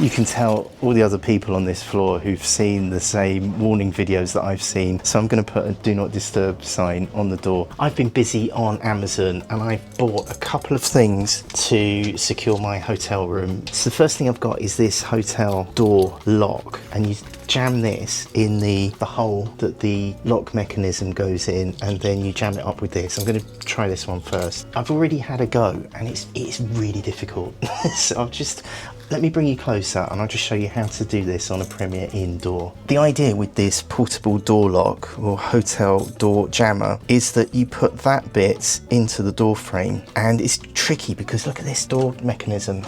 You can tell all the other people on this floor who've seen the same warning videos that I've seen. So I'm going to put a do not disturb sign on the door. I've been busy on Amazon and I've bought a couple of things to secure my hotel room. So the first thing I've got is this hotel door lock, and you jam this in the hole that the lock mechanism goes in, and then you jam it up with this. I'm going to try this one first. I've already had a go and it's really difficult. So let me bring you closer and I'll just show you how to do this on a Premier Inn door. The idea with this portable door lock or hotel door jammer is that you put that bit into the door frame, and it's tricky because look at this door mechanism.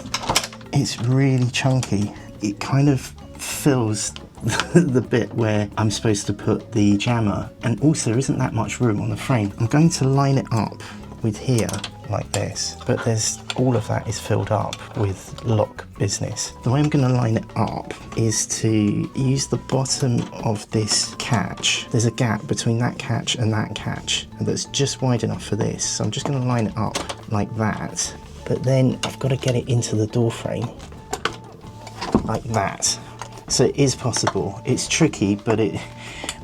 It's really chunky. It kind of fills the bit where I'm supposed to put the jammer, and also there isn't that much room on the frame. I'm going to line it up with here like this, but all of that is filled up with lock business. The way I'm going to line it up is to use the bottom of this catch. There's a gap between that catch, and that's just wide enough for this. So I'm just going to line it up like that, but then I've got to get it into the door frame like that. So it is possible. It's tricky, but it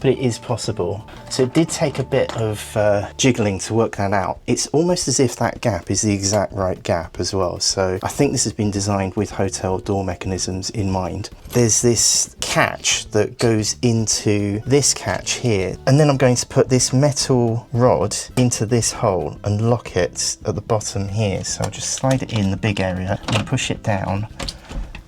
is possible. So it did take a bit of jiggling to work that out. It's almost as if that gap is the exact right gap as well. So I think this has been designed with hotel door mechanisms in mind. There's this catch that goes into this catch here, and then I'm going to put this metal rod into this hole and lock it at the bottom here. So I'll just slide it in the big area and push it down,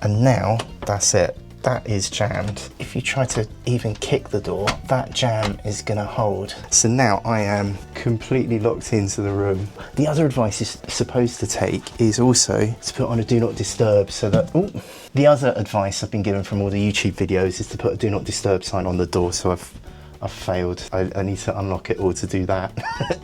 and now that's it. That is jammed. If you try to even kick the door, that jam is gonna hold. So now I am completely locked into the room. The other advice you're supposed to take is also to put on a do not disturb, so that, the other advice I've been given from all the YouTube videos is to put a do not disturb sign on the door, so I've failed. I need to unlock it all to do that.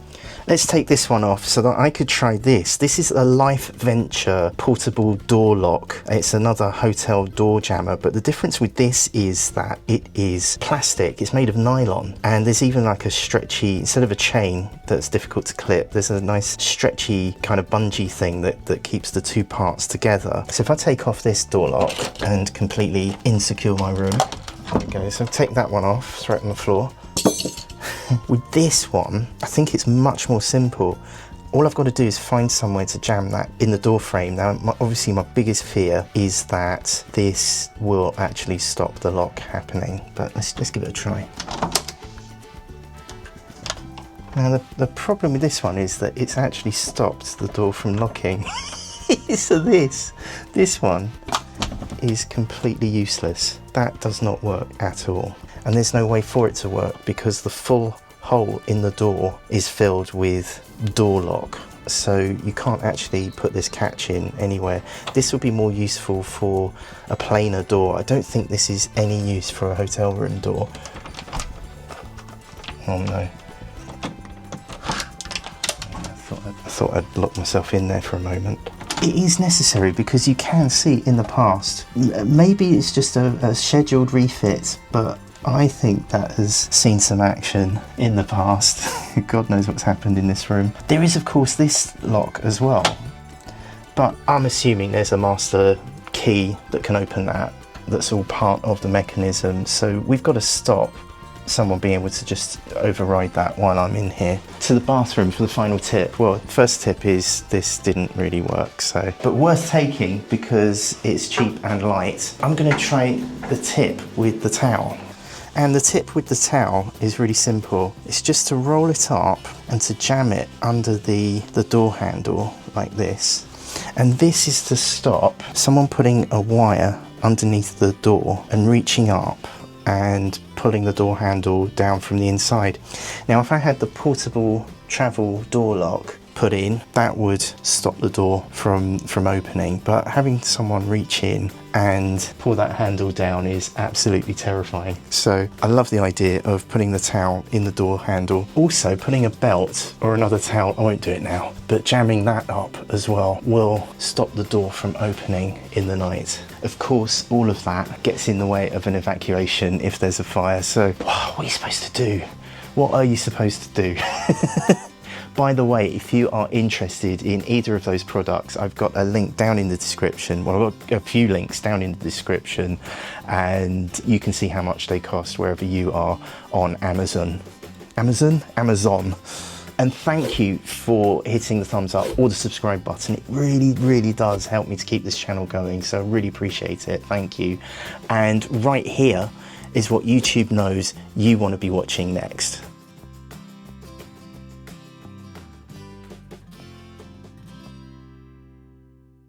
Let's take this one off so that I could try this. This is a Life Venture portable door lock. It's another hotel door jammer, but the difference with this is that it is plastic. It's made of nylon, and there's even like a stretchy, instead of a chain that's difficult to clip, there's a nice stretchy kind of bungee thing that keeps the two parts together. So if I take off this door lock and completely insecure my room, there we go. So take that one off, throw it on the floor. With this one, I think it's much more simple. All I've got to do is find somewhere to jam that in the door frame. Now, obviously my biggest fear is that this will actually stop the lock happening, but let's give it a try. Now, the problem with this one is that it's actually stopped the door from locking. So this one is completely useless. That does not work at all. And there's no way for it to work because the full hole in the door is filled with door lock. So you can't actually put this catch in anywhere. This would be more useful for a plainer door. I don't think this is any use for a hotel room door. Oh no. I thought I'd lock myself in there for a moment. It is necessary because you can see in the past, maybe it's just a scheduled refit, but I think that has seen some action in the past. God knows what's happened in this room. There is of course this lock as well, but I'm assuming there's a master key that can open that. That's all part of the mechanism. So we've got to stop someone being able to just override that while I'm in here. To the bathroom for the final tip. Well, first tip is this didn't really work, but worth taking because it's cheap and light. I'm going to try the tip with the towel. And the tip with the towel is really simple. It's just to roll it up and to jam it under the door handle like this. And this is to stop someone putting a wire underneath the door and reaching up and pulling the door handle down from the inside. Now, if I had the portable travel door lock put in, that would stop the door from opening, but having someone reach in and pull that handle down is absolutely terrifying. So I love the idea of putting the towel in the door handle. Also putting a belt or another towel, I won't do it now, but jamming that up as well will stop the door from opening in the night. Of course, all of that gets in the way of an evacuation if there's a fire. So what are you supposed to do? What are you supposed to do? By the way, if you are interested in either of those products, I've got a link down in the description. Well, I've got a few links down in the description, and you can see how much they cost wherever you are on Amazon. Amazon. And thank you for hitting the thumbs up or the subscribe button. It really, really does help me to keep this channel going. So I really appreciate it. Thank you. And right here is what YouTube knows you want to be watching next.